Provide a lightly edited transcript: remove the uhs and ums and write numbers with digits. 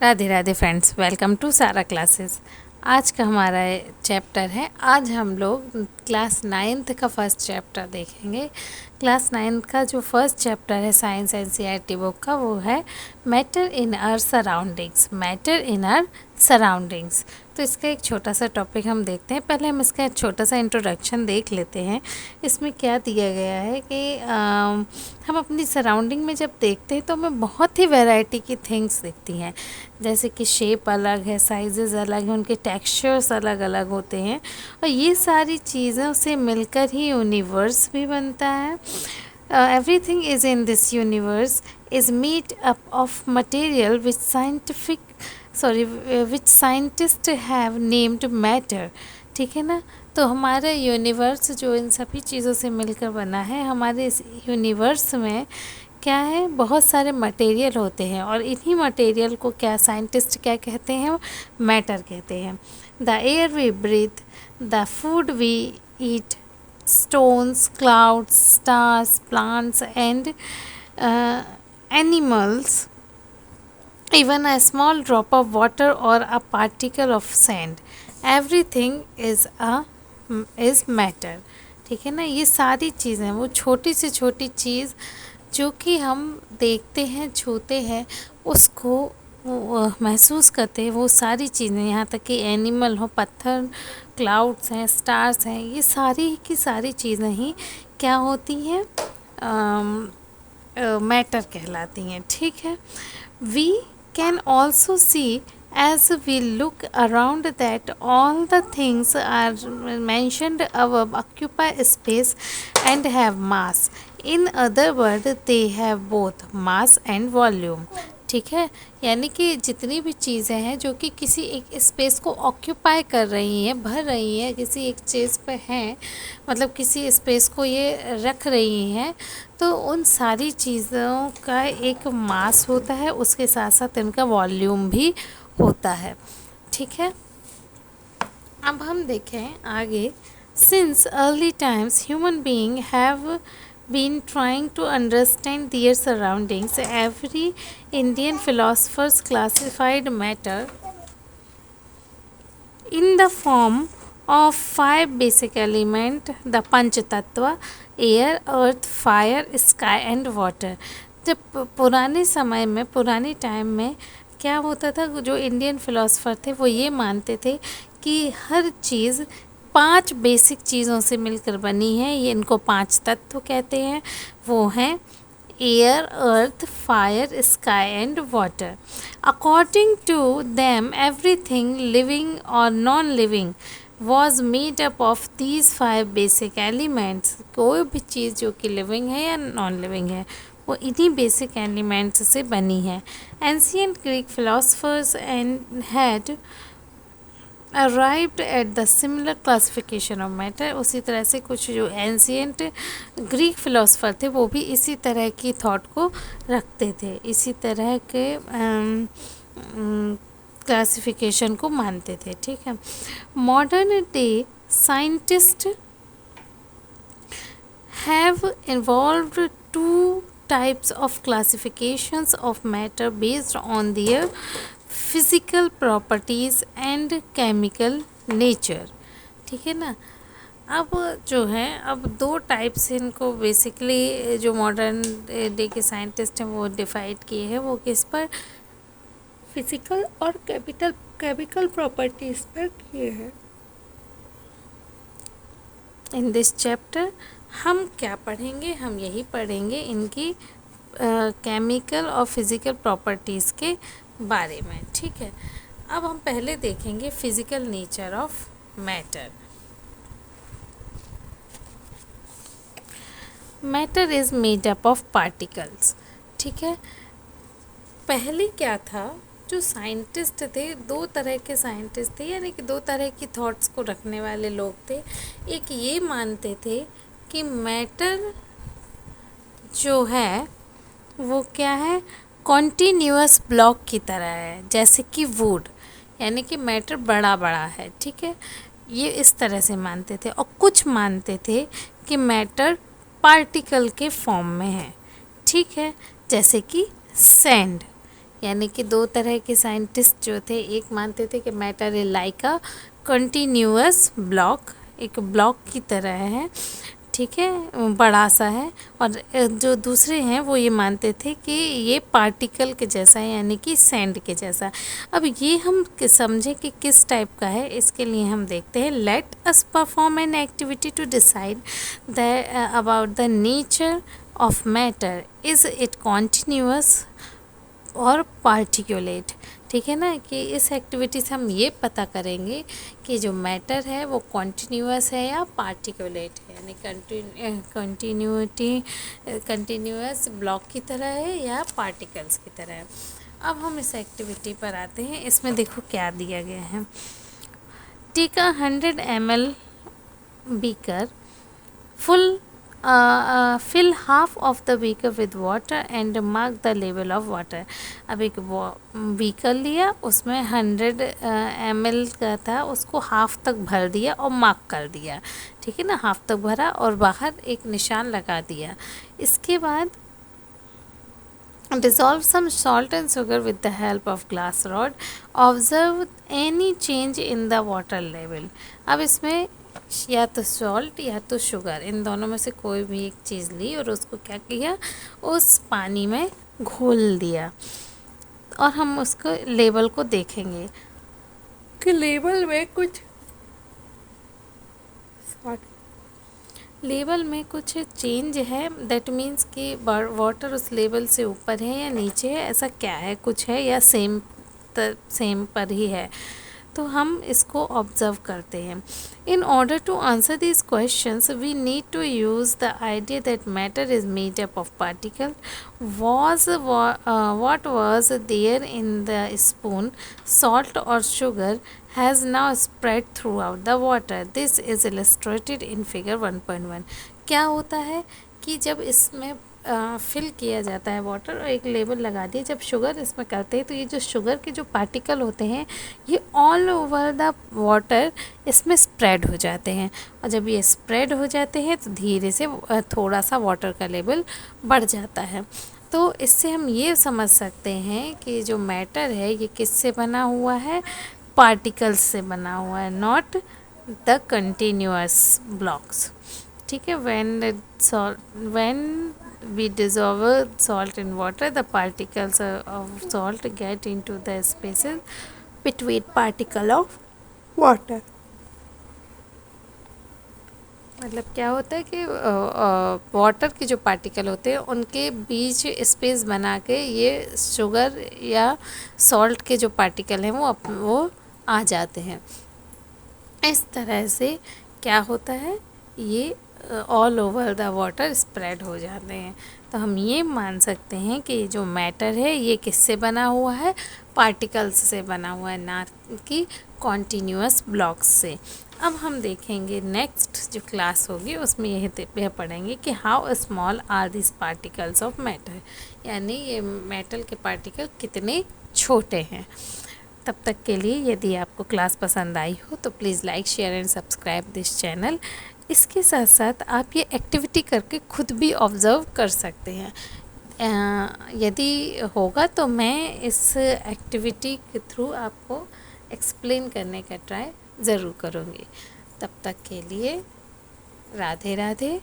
Radhe Radhe friends, welcome to Sara classes. आज का हमारा चैप्टर है। आज हम लोग क्लास नाइन्थ का फर्स्ट चैप्टर देखेंगे। क्लास नाइन्थ का जो फर्स्ट चैप्टर है साइंस एनसीईआरटी बुक का, वो है matter in our surroundings. Matter in our surroundings. तो इसका एक छोटा सा टॉपिक हम देखते हैं। पहले हम इसका एक छोटा सा इंट्रोडक्शन देख लेते हैं। इसमें क्या दिया गया है कि हम अपनी सराउंडिंग में जब देखते हैं तो हमें बहुत ही वैरायटी की थिंग्स दिखती हैं। जैसे कि शेप अलग है, साइजेस अलग हैं, उनके टेक्सचर्स अलग अलग होते हैं, और ये सारी चीज़ों से मिलकर ही यूनिवर्स भी बनता है। Everything is in this universe is made up of material which scientist have named matter. ठीक है ना। तो हमारा यूनिवर्स जो इन सभी चीज़ों से मिलकर बना है, हमारे इस यूनिवर्स में क्या है, बहुत सारे मटेरियल होते हैं, और इन्हीं मटेरियल को क्या साइंटिस्ट क्या कहते हैं, मैटर कहते हैं। The air we breathe, the food we eat, stones, clouds, stars, plants and animals, even a small drop of water or a particle of sand, everything is matter। ठीक है ना। ये सारी चीज़ें, वो छोटी से छोटी चीज़ जो कि हम देखते हैं, छूते हैं, उसको महसूस करते हैं, वो सारी चीज़ें, यहाँ तक कि एनिमल हो, पत्थर, क्लाउड्स हैं, स्टार्स हैं, ये सारी की सारी चीज़ें ही क्या होती हैं, मैटर कहलाती हैं। ठीक है। We can also see as we look around that all the things are mentioned above occupy space and have mass. In other words, they have both mass and volume। ठीक है। यानी कि जितनी भी चीज़ें हैं जो कि किसी एक स्पेस को ऑक्यूपाई कर रही हैं, भर रही हैं, किसी एक चीज़ पे हैं, मतलब किसी स्पेस को ये रख रही हैं, तो उन सारी चीज़ों का एक मास होता है, उसके साथ साथ इनका वॉल्यूम भी होता है। ठीक है। अब हम देखें आगे। Since early times human being have been trying to understand their surroundings, every Indian philosophers classified matter in the form of 5 basic elements, the Panch Tattva: air, earth, fire, sky and water। जब पुराने समय में, पुराने time में क्या होता था, जो इंडियन फिलोसफर थे वो ये मानते थे कि हर चीज़ 5 बेसिक चीज़ों से मिलकर बनी है। ये इनको 5 तत्व कहते हैं। वो हैं air, earth, fire, sky and water. According to them everything living और non living was made up of these 5 basic elements. कोई भी चीज़ जो कि लिविंग है या नॉन लिविंग है, वो इन्हीं बेसिक एलिमेंट्स से बनी है। Ancient Greek philosophers and had arrived at the similar classification of matter। उसी तरह से कुछ जो एंशियंट ग्रीक फिलोसफर थे वो भी इसी तरह की थॉट को रखते थे, इसी तरह के क्लासिफिकेशन को मानते थे। ठीक है। Modern day scientist have evolved 2 types of classifications of matter based on their physical properties and chemical nature। ठीक है ना। अब जो है, अब 2 टाइप्स इनको बेसिकली जो मॉडर्न डे के साइंटिस्ट हैं वो डिफाइड किए हैं। वो किस पर? फिजिकल और केमिकल प्रॉपर्टीज़ पर किए हैं। इन दिस चैप्टर हम क्या पढ़ेंगे? हम यही पढ़ेंगे इनकी केमिकल और फिज़िकल प्रॉपर्टीज़ के बारे में। ठीक है। अब हम पहले देखेंगे physical nature of matter. Matter is made up of particles. ठीक है। पहले क्या था, जो साइंटिस्ट थे, 2 तरह के साइंटिस्ट थे, यानी कि 2 तरह की थॉट्स को रखने वाले लोग थे। एक ये मानते थे कि मैटर जो है वो क्या है, कॉन्टीन्यूअस ब्लॉक की तरह है, जैसे कि वुड, यानी कि मैटर बड़ा बड़ा है। ठीक है। ये इस तरह से मानते थे। और कुछ मानते थे कि मैटर पार्टिकल के फॉर्म में है। ठीक है। जैसे कि सैंड, यानी कि दो तरह के साइंटिस्ट जो थे, एक मानते थे कि matter is like a continuous block, एक ब्लॉक की तरह है, ठीक है, बड़ा सा है। और जो दूसरे हैं वो ये मानते थे कि ये पार्टिकल के जैसा है, यानी कि सैंड के जैसा। अब ये हम समझें कि किस टाइप का है, इसके लिए हम देखते हैं। Let us perform an activity to decide the about the nature of matter, is it continuous और पार्टिकुलेट। ठीक है ना, कि इस एक्टिविटी से हम ये पता करेंगे कि जो मैटर है वो कॉन्टीन्यूअस है या पार्टिकुलेट है, यानी कंटिन्यूअस ब्लॉक की तरह है या पार्टिकल्स की तरह है। अब हम इस एक्टिविटी पर आते हैं। इसमें देखो क्या दिया गया है। Take a 100 ml beaker full, fill half of the beaker with water and mark the level of water। अब एक बीकर लिया, उसमें 100 ml का था, उसको हाफ तक भर दिया और मार्क कर दिया, ठीक है ना, हाफ तक भरा और बाहर एक निशान लगा दिया। इसके बाद dissolve some salt and sugar with the help of glass rod, observe any change in the water level। अब इसमें या तो सॉल्ट या तो शुगर, इन दोनों में से कोई भी एक चीज़ ली और उसको क्या किया, उस पानी में घोल दिया। और हम उसको लेबल को देखेंगे कि लेबल में कुछ चेंज है, दैट मीन्स कि वाटर उस लेवल से ऊपर है या नीचे है, ऐसा क्या है, कुछ है या सेम पर ही है। तो हम इसको ऑब्ज़र्व करते हैं। In order to answer this questions we need to use the idea that matter is made up of particle. what was there in the spoon, salt or sugar, has now spread throughout the water। This is illustrated in figure 1.1। क्या होता है कि जब इसमें fill किया जाता है water और एक लेबल लगा दिए, जब शुगर इसमें करते हैं तो ये जो शुगर के जो पार्टिकल होते हैं ये ऑल ओवर द वाटर इसमें स्प्रेड हो जाते हैं। और जब ये स्प्रेड हो जाते हैं तो धीरे से थोड़ा सा वाटर का लेवल बढ़ जाता है। तो इससे हम ये समझ सकते हैं कि जो मैटर है ये किससे बना हुआ है, पार्टिकल्स से बना हुआ है, नॉट द कंटिन्यूअस ब्लॉक्स। ठीक है, when we dissolve salt in water, the particles of salt get into the spaces between particle of water। मतलब क्या होता है कि वाटर के जो पार्टिकल होते हैं उनके बीच स्पेस बना के ये शुगर या सॉल्ट के जो पार्टिकल हैं वो आ जाते हैं। इस तरह से क्या होता है, ये all over the water spread हो जाते हैं। तो हम ये मान सकते हैं कि जो मैटर है ये किससे बना हुआ है, पार्टिकल्स से बना हुआ है, ना कि कॉन्टीन्यूअस ब्लॉक्स से। अब हम देखेंगे नेक्स्ट जो क्लास होगी उसमें यह पढ़ेंगे कि how small are this particles of matter, यानी ये मेटल के पार्टिकल कितने छोटे हैं। तब तक के लिए यदि आपको क्लास पसंद आई हो तो please like, share and subscribe this channel. इसके साथ साथ आप ये एक्टिविटी करके खुद भी ऑब्ज़र्व कर सकते हैं। यदि होगा तो मैं इस एक्टिविटी के थ्रू आपको एक्सप्लेन करने का ट्राई ज़रूर करूँगी। तब तक के लिए राधे राधे।